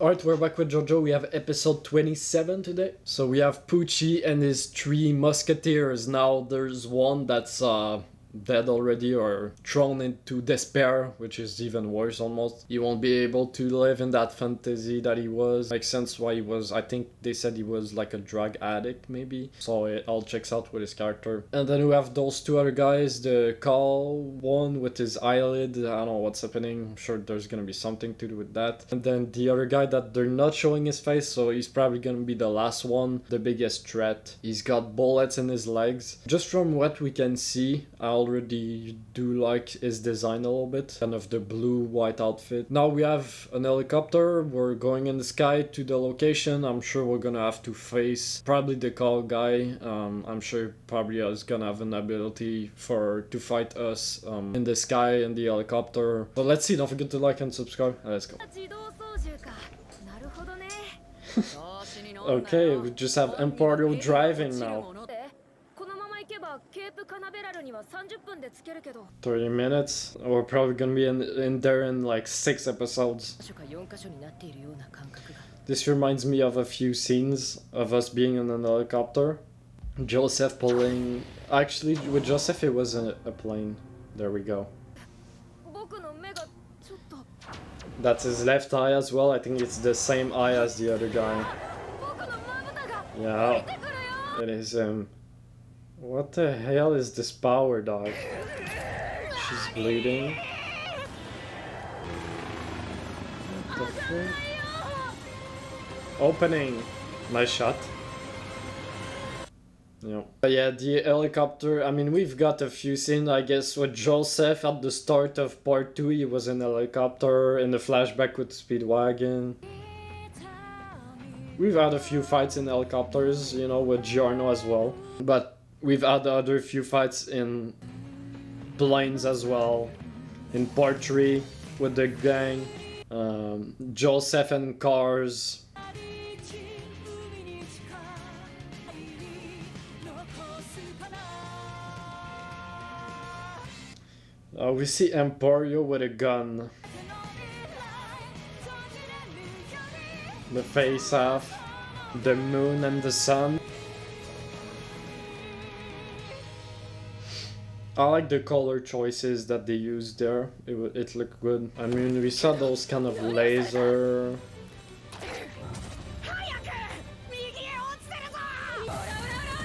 Alright, we're back with Jojo. We have episode 27 today. So we have Pucci and his 3 musketeers. Now there's one that's dead already or thrown into despair, which is even worse almost. He won't be able to live in that fantasy that he was. Makes sense why he was, I think they said he was like a drug addict maybe. So it all checks out with his character. And then we have those 2 other guys, the Call one with his eyelid. I don't know what's happening. I'm sure there's gonna be something to do with that. And then the other guy that they're not showing his face, so he's probably gonna be the last one, the biggest threat. He's got bullets in his legs. Just from what we can see, I already do like his design a little bit, kind of the blue white outfit. Now we have an helicopter. We're going in the sky to the location. I'm sure we're gonna have to face probably the Call guy. I'm sure probably is gonna have an ability to fight us in the sky in the helicopter. But let's see. Don't forget to like and subscribe. Let's go. Okay, we just have Emporio driving now. 30 minutes. We're probably gonna be in there in like 6 episodes. This reminds me of a few scenes of us being in an helicopter. Joseph pulling... Actually, with Joseph it was a plane. There we go. That's his left eye as well. I think it's the same eye as the other guy. Yeah, it is him. What the hell is this power dog? She's bleeding. What the fuck? Opening! Nice shot. Yeah. But yeah, the helicopter, I mean, we've got a few scenes, I guess, with Joseph at the start of part 2. He was in a helicopter, in the flashback with Speedwagon. We've had a few fights in helicopters, you know, with Giorno as well. But we've had other few fights in planes as well. In part 3 with the gang. Joseph and cars. We see Emporio with a gun. The face off. The moon and the sun. I like the color choices that they used there. It looked good. I mean, we saw those kind of laser.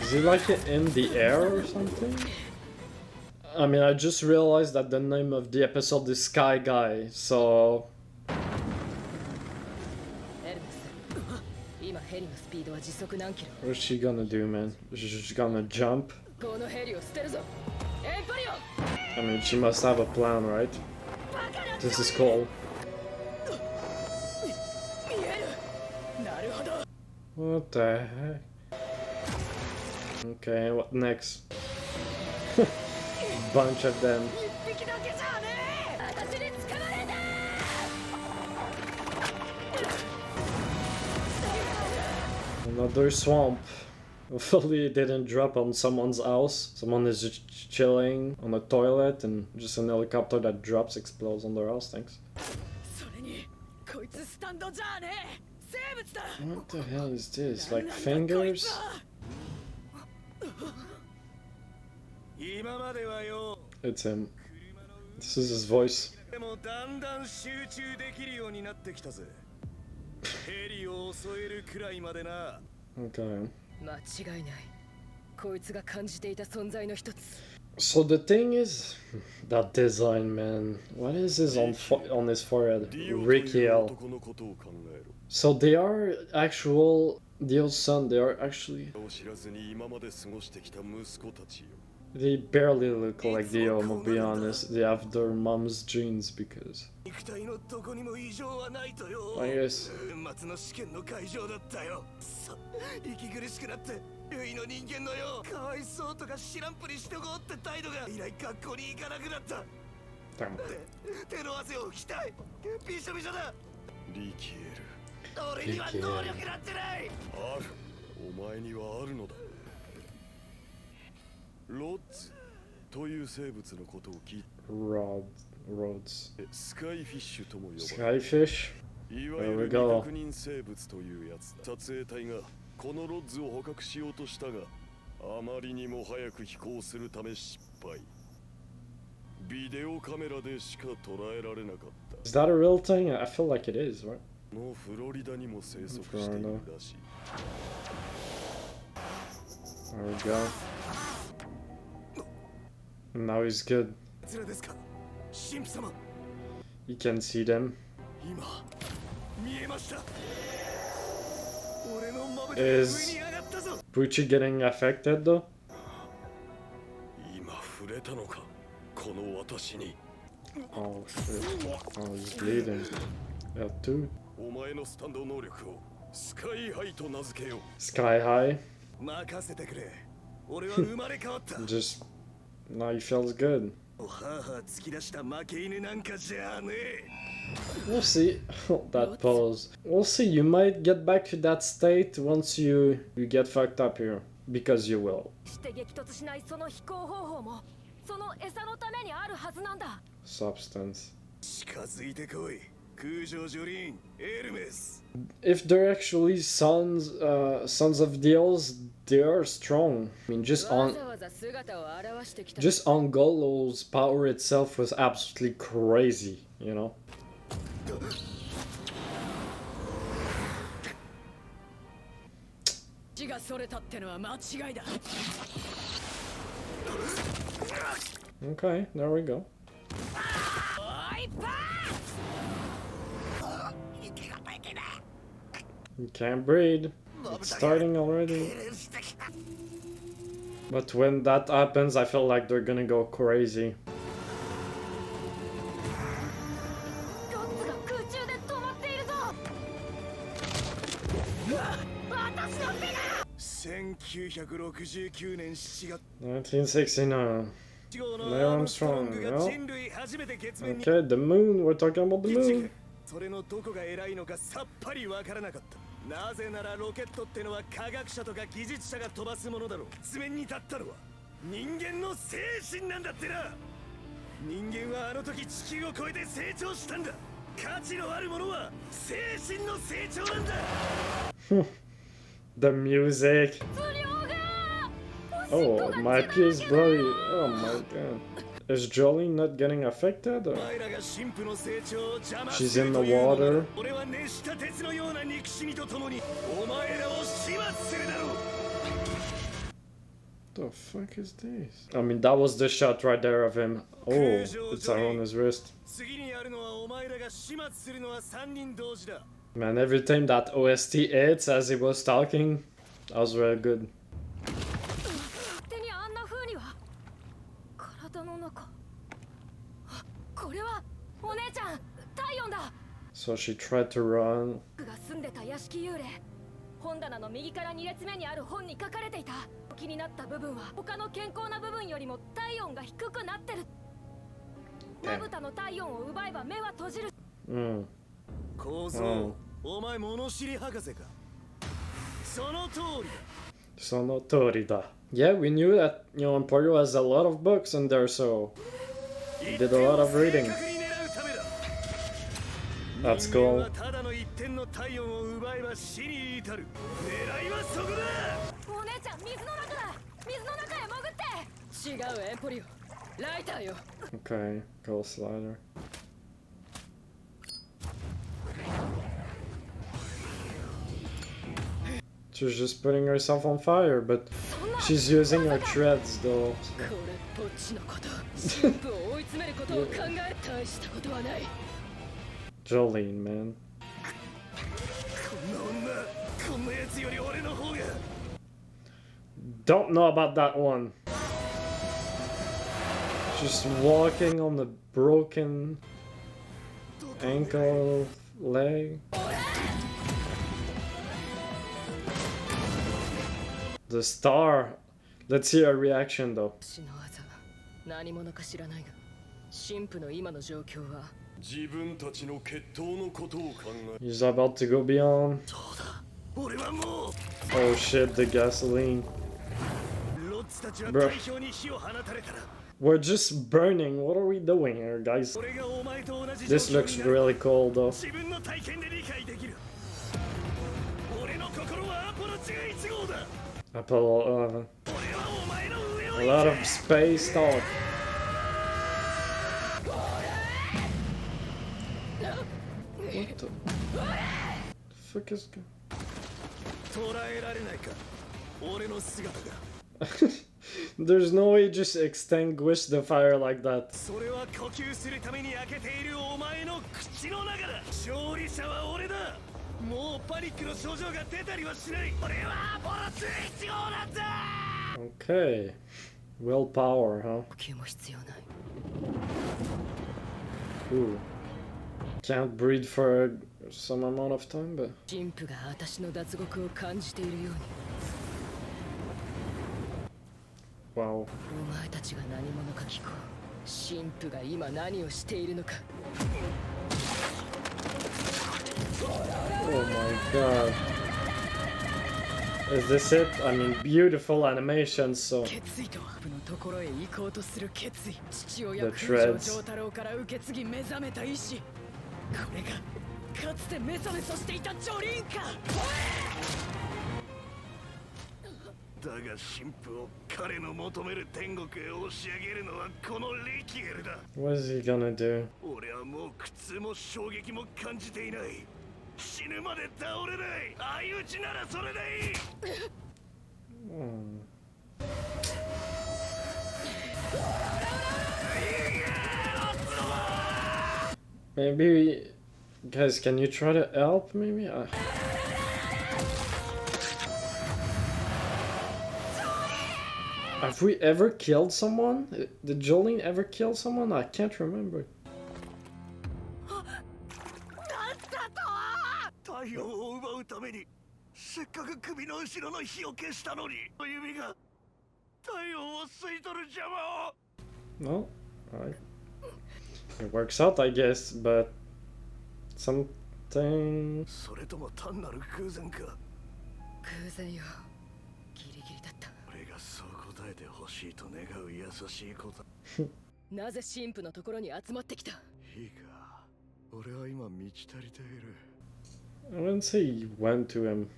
Is he like in the air or something? I mean, I just realized that the name of the episode is Sky Guy, so... What's she gonna do, man? She's just gonna jump? I mean, she must have a plan, right? This is cool. What the heck? Okay, what next? Bunch of them. Another swamp. Hopefully it didn't drop on someone's house. Someone is just chilling on a toilet and just an helicopter that drops explodes on their house. Thanks. What the hell is this? Like fingers? It's him. This is his voice. Okay. So the thing is, that design, man. What is this on his forehead? Rikiel. So they are actual... Dio's son, they are actually... They barely look like Dio, I'll be honest. They have their mom's genes because... I guess... Damn. Rods. Skyfish? There we go. 生物というやつだ。撮影隊がこのロッズを捕獲しようとしたが、あまりにも早く飛行するため失敗。ビデオカメラでしか捉えられなかった。Is that a real thing? I feel like it is, right? のフロリダにも生息しているらしい。There we go. And now he's good. You can see them. Is Pucci getting affected though? Oh shit. Oh, he's bleeding. Yeah, dude. Sky high. Just now he feels good. We'll see. That pose. We'll see. You might get back to that state once you get fucked up here. Because you will. Substance. If they're actually sons of the elves, they are strong. I mean, just Golo's power itself was absolutely crazy, you know. Okay, there we go. You can't breathe. It's starting already. But when that happens, I feel like they're gonna go crazy. (1969) Neil Armstrong, no? Okay, the moon, we're talking about the moon. The music. Oh, my piece bloody. Oh my god. Is Jolyne not getting affected? Or? She's in the water. The fuck is this? I mean, that was the shot right there of him. Oh, it's on his wrist. Man, every time that OST hits as he was talking, that was very good. So she tried to run. Yeah, we knew that, you know, Emporio has a lot of books in there, so he did a lot of reading. That's cool. Okay, cool slider. She's just putting herself on fire, but she's using her threads though. Jolyne, man. Don't know about that one. Just walking on the broken ankle, leg. The star. Let's see her reaction though. He's about to go beyond. Oh shit, the gasoline. Bruh. We're just burning. What are we doing here, guys? This looks really cool, though. Apollo, a lot of space talk. What the fuck is going? There's no way you just extinguish the fire like that. Okay. Willpower, huh? Ooh. Can't breathe for some amount of time, but... Wow. Oh my god. Is this it? I mean, beautiful animation, so... The treads. What is he gonna do? Maybe... Guys, can you try to help, maybe? Have we ever killed someone? Did Jolyne ever kill someone? I can't remember. No? Alright. It works out, I guess, but... something... I wouldn't say you went to him.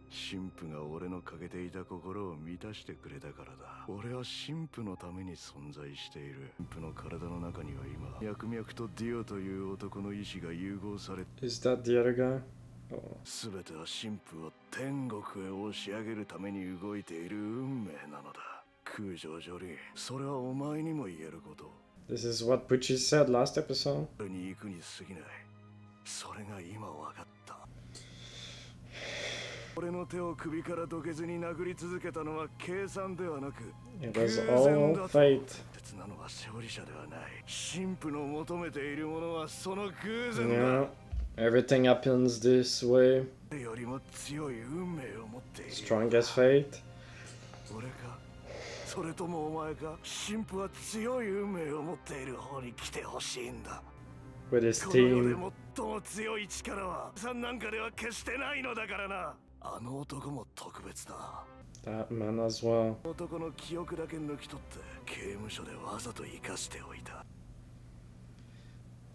神父が俺の欠けていた心を満たしてくれたからだ。俺は神父のために存在している。神父の体の中には今、脈々とディオという男の意志が融合され。Is that the other guy? すべては神父を天国へ押し上げるために動いている運命なのだ。空城ジョリー、それはお前にも言えること。This is what Pucci said last episode. 俺に行くに過ぎない。それが今分かった。俺の手を首からどけずに殴り続けたのは計算ではなく It was all fate. 鉄なのは勝利者ではない。神父の求めているものはその偶然だ。Yeah, everything happens this way. よりも強い運命を持っている。Strong as fate. 俺か、それともお前か。神父は強い運命を持っている方に来てほしいんだ。With his この世で team. 最も強い力はさんなんかでは決してないのだからな。あの男も特別だ。That man as well. 男の記憶だけ抜き取って刑務所でわざと生かしておいた。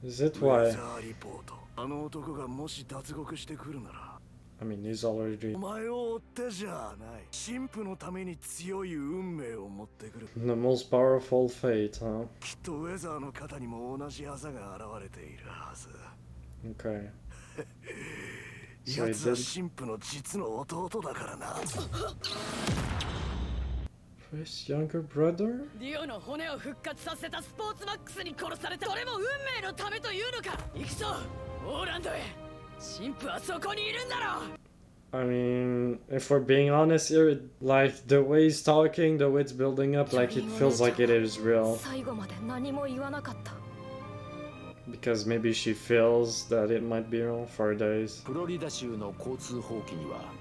Is it ウェ why? ザーリポート。あの男がもし脱獄してくるなら、 I mean, he's already お前を追ってじゃない。神父のために強い運命を持ってくる。 the most powerful fate, huh? きっとウェザーの肩にも同じあざが現れているはず。 Okay. So he 奴は did. 神父の実の弟だからな。 His younger brother? ディオの骨を復活させたスポーツマックスに殺された。それも運命のためというのか。行くぞ、オーランドへ。神父はそこにいるんだろう。 I mean, if we're being honest here, like the way he's talking, the way it's building up, like it feels like it is real. 最後まで何も言わなかった。 Because maybe she feels that it might be real for days. フロリダ州の交通法規には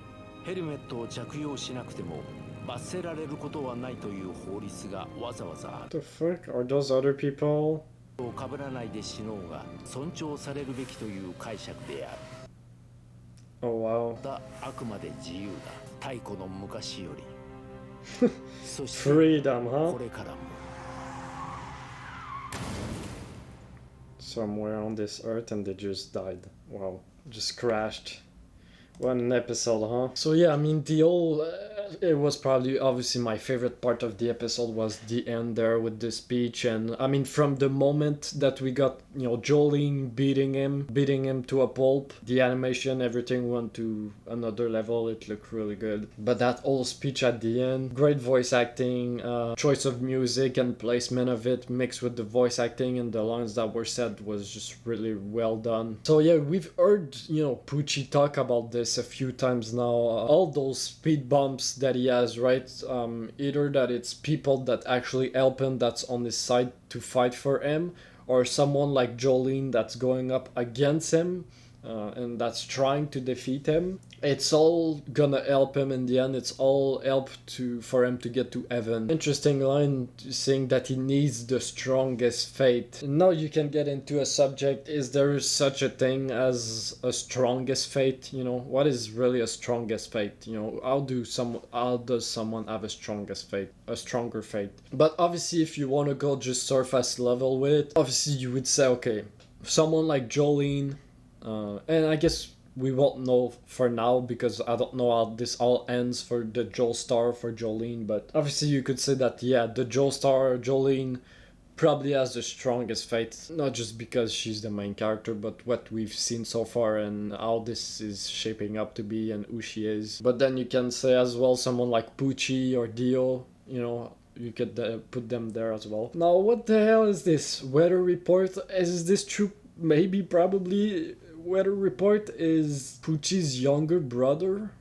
ヘルメットを着用しなくても罰せられることはないという法律がわざわざあ What the fuck? Are those other people? る。をかぶらないで死のうが尊重されるべきという解釈である。 Oh wow. だ、あくまで自由だ。太古の昔より。そして Freedom, こ huh? れからも。somewhere on this earth and they just died. Wow, just crashed. What an episode, huh? So yeah, I mean, the whole... it was probably, obviously, my favorite part of the episode was the end there with the speech. And, I mean, from the moment that we got, you know, Jolyne beating him to a pulp, the animation, everything went to another level. It looked really good. But that whole speech at the end, great voice acting, choice of music and placement of it mixed with the voice acting and the lines that were said was just really well done. So yeah, we've heard, you know, Pucci talk about this a few times now. All those speed bumps that he has, right? Either that it's people that actually help him, that's on his side to fight for him, or someone like Jolyne that's going up against him and that's trying to defeat him. It's all gonna help him in the end. It's all help for him to get to heaven. Interesting line saying that he needs the strongest fate. Now you can get into a subject. Is there such a thing as a strongest fate? You know, what is really a strongest fate? You know, how does someone have a strongest fate? A stronger fate? But obviously, if you want to go just surface level with it, obviously you would say, okay, someone like Jolyne, and I guess we won't know for now because I don't know how this all ends for the Joestar for Jolyne, but obviously you could say that, yeah, the Joestar, Jolyne, probably has the strongest fate, not just because she's the main character, but what we've seen so far and how this is shaping up to be and who she is. But then you can say as well someone like Pucci or Dio, you know, you could put them there as well. Now, what the hell is this? Weather report? Is this true? Maybe, probably. Weather report is Pucci's younger brother.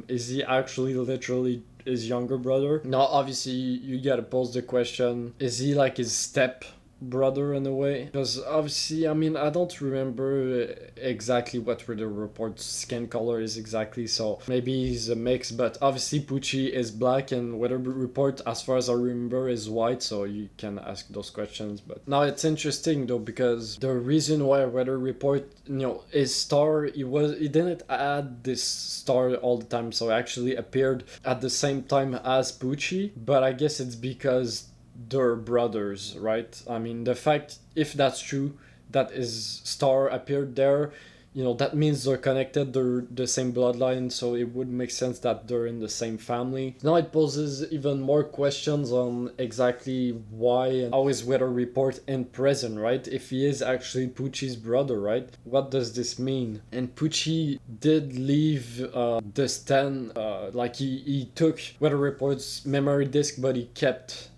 Is he actually literally his younger brother? Now, obviously, you gotta pose the question, is he like his step brother in a way? Because obviously, I mean, I don't remember exactly what Weather Report's skin color is exactly, so maybe he's a mix, but obviously Pucci is black and Weather Report, as far as I remember, is white, so you can ask those questions. But now it's interesting though, because the reason why Weather Report, you know, his star, he didn't add this star all the time, so it actually appeared at the same time as Pucci, but I guess it's because they're brothers, right? I mean, the fact, if that's true, that his star appeared there, you know, that means they're connected, they're the same bloodline, so it would make sense that they're in the same family. Now it poses even more questions on exactly why and how is Weather Report in prison, right? If he is actually Pucci's brother, right? What does this mean? And Pucci did leave the stand, like he took Weather Report's memory disk, but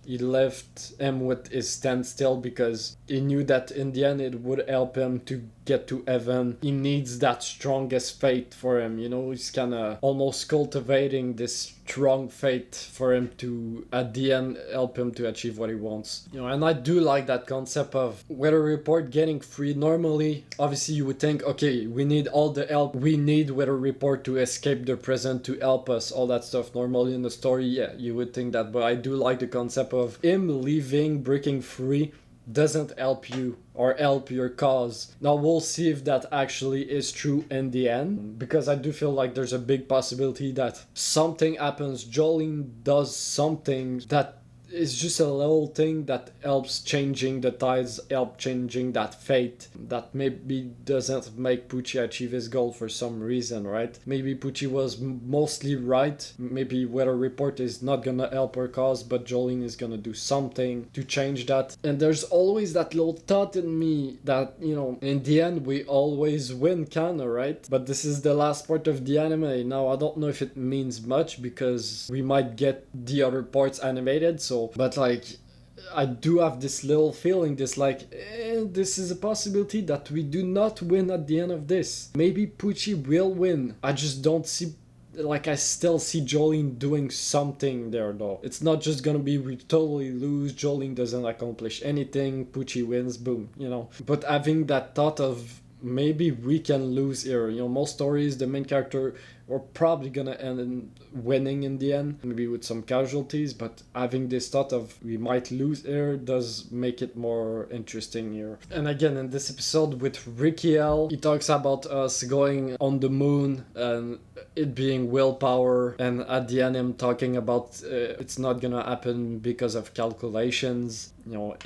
he left him with his stand still because he knew that in the end it would help him to get to heaven. He needs that strongest fate for him, you know, he's kind of almost cultivating this strong fate for him to, at the end, help him to achieve what he wants. You know, and I do like that concept of Weather Report getting free. Normally, obviously you would think, okay, we need all the help, we need Weather Report to escape the prison to help us, all that stuff. Normally in the story, yeah, you would think that, but I do like the concept of him leaving, breaking free, doesn't help you or help your cause. Now we'll see if that actually is true in the end, because I do feel like there's a big possibility that something happens, Jolyne does something that is just a little thing that helps changing the tides, help changing that fate, that maybe doesn't make Pucci achieve his goal for some reason, right? Maybe Pucci was mostly right, maybe Weather Report is not gonna help her cause, but Jolyne is gonna do something to change that. And there's always that little thought in me that, you know, in the end we always win, kinda, right? But this is the last part of the anime. Now I don't know if it means much because we might get the other parts animated, so but like I do have this little feeling, this like this is a possibility that we do not win at the end of this. Maybe Pucci will win, I just don't see, like I still see Jolyne doing something there though. It's not just gonna be we totally lose, Jolyne doesn't accomplish anything, Pucci wins, boom, you know. But having that thought of maybe we can lose here, you know, most stories the main character are probably gonna end winning in the end, maybe with some casualties, but having this thought of we might lose here does make it more interesting here. And again, in this episode with Rikiel, he talks about us going on the moon and it being willpower, and at the end him talking about it's not gonna happen because of calculations. you know,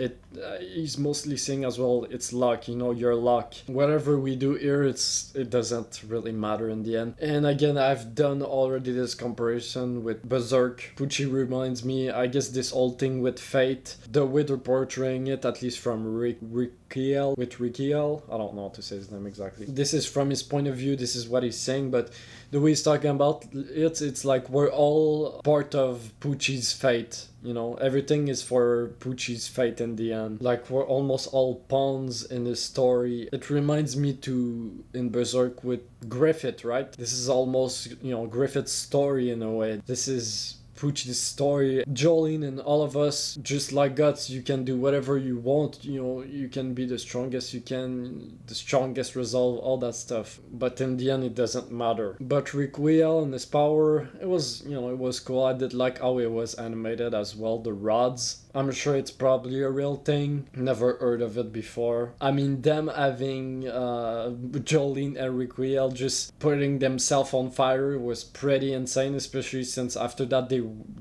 he's mostly saying as well, it's luck, you know, your luck. Whatever we do here, it doesn't really matter in the end. And again, I've done already this comparison with Berserk. Pucci reminds me, I guess, this whole thing with fate, the way they're portraying it, at least from Rikiel, with Rikiel. I don't know how to say his name exactly. This is from his point of view, this is what he's saying, but the way he's talking about it's like we're all part of Pucci's fate, you know, everything is for Pucci's fate in the end. Like we're almost all pawns in this story. It reminds me to in Berserk with Griffith, right? This is almost, you know, Griffith's story in a way. This is Pucci's story. Jolyne and all of us, just like Guts, you can do whatever you want, you know, you can be the strongest you can, the strongest resolve, all that stuff. But in the end, it doesn't matter. But Rikiel and his power, it was, you know, it was cool. I did like how it was animated as well, the rods. I'm sure it's probably a real thing. Never heard of it before. I mean, them having Jolyne and Rikiel just putting themselves on fire was pretty insane, especially since after that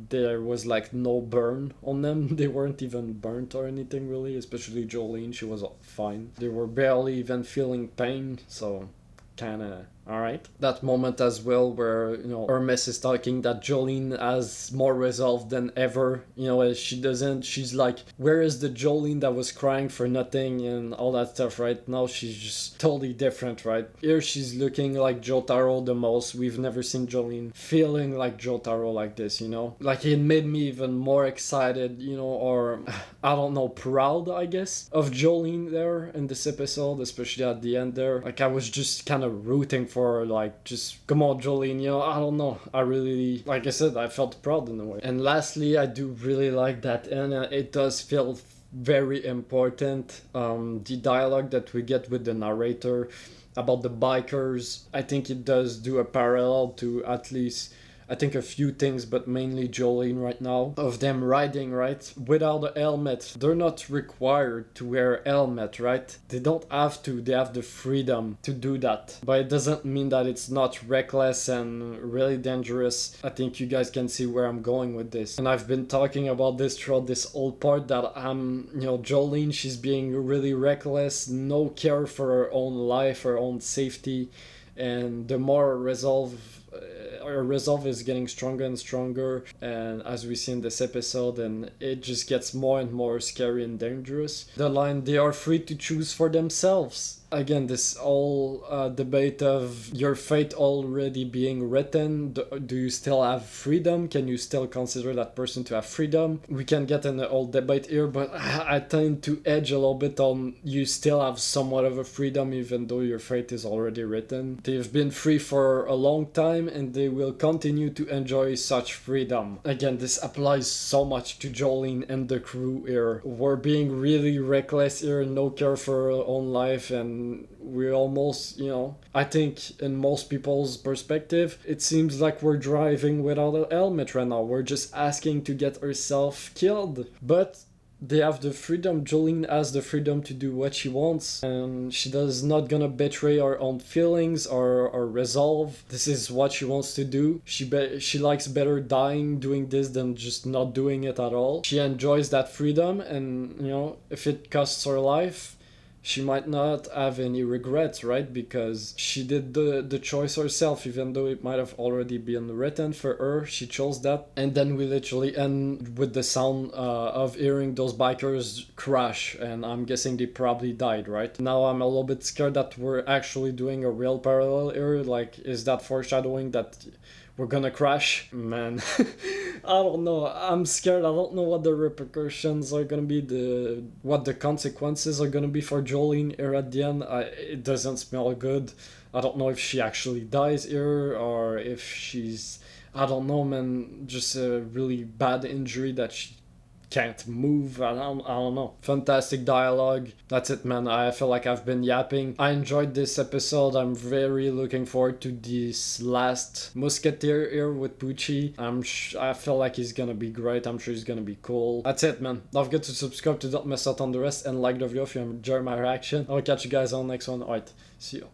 there was like no burn on them. They weren't even burnt or anything really, especially Jolyne, she was fine. They were barely even feeling pain, so kinda alright. That moment as well where, you know, Hermes is talking that Jolyne has more resolve than ever, you know, she's like, where is the Jolyne that was crying for nothing and all that stuff, right? Now she's just totally different, right? Here she's looking like Jotaro the most. We've never seen Jolyne feeling like Jotaro like this, you know? Like it made me even more excited, you know, or I don't know, proud, I guess, of Jolyne there in this episode, especially at the end there. Like I was just kind of rooting for, like, just come on Jolyne, you know, I don't know, I really, like I said, I felt proud in a way. And lastly, I do really like that, and it does feel very important, the dialogue that we get with the narrator about the bikers. I think it does do a parallel to at least, I think, a few things, but mainly Jolyne right now, of them riding, right, without a helmet. They're not required to wear a helmet, right? They don't have to, they have the freedom to do that. But it doesn't mean that it's not reckless and really dangerous. I think you guys can see where I'm going with this. And I've been talking about this throughout this whole part, that you know, Jolyne, she's being really reckless, no care for her own life, her own safety, and the more her resolve is getting stronger and stronger, and as we see in this episode, and it just gets more and more scary and dangerous. The line, they are free to choose for themselves. Again, this whole debate of your fate already being written. Do you still have freedom? Can you still consider that person to have freedom? We can get in the whole debate here, but I tend to edge a little bit on you still have somewhat of a freedom even though your fate is already written. They've been free for a long time and they will continue to enjoy such freedom. Again, this applies so much to Jolyne and the crew here. We're being really reckless here, no care for our own life, and we almost, you know, I think in most people's perspective, it seems like we're driving without a helmet right now. We're just asking to get ourselves killed. But they have the freedom, Jolyne has the freedom to do what she wants, and she does not gonna betray her own feelings or resolve. This is what she wants to do. She likes better dying doing this than just not doing it at all. She enjoys that freedom, and, you know, if it costs her life, she might not have any regrets, right? Because she did the choice herself, even though it might have already been written for her. She chose that. And then we literally end with the sound of hearing those bikers crash. And I'm guessing they probably died, right? Now I'm a little bit scared that we're actually doing a real parallel here. Like, is that foreshadowing that we're gonna crash? Man, I don't know. I'm scared. I don't know what the repercussions are gonna be, what the consequences are gonna be for Jolyne here at the end. It doesn't smell good. I don't know if she actually dies here or if she's, I don't know, man, just a really bad injury that she can't move. I don't know. Fantastic dialogue. That's it, man. I feel like I've been yapping. I enjoyed this episode. I'm very looking forward to this last Musketeer here with Pucci. I feel like he's gonna be great. I'm sure he's gonna be cool. That's it, man. Don't forget to subscribe to don't miss out on the rest, and like the video if you enjoy my reaction. I'll catch you guys on the next one. Alright, see you.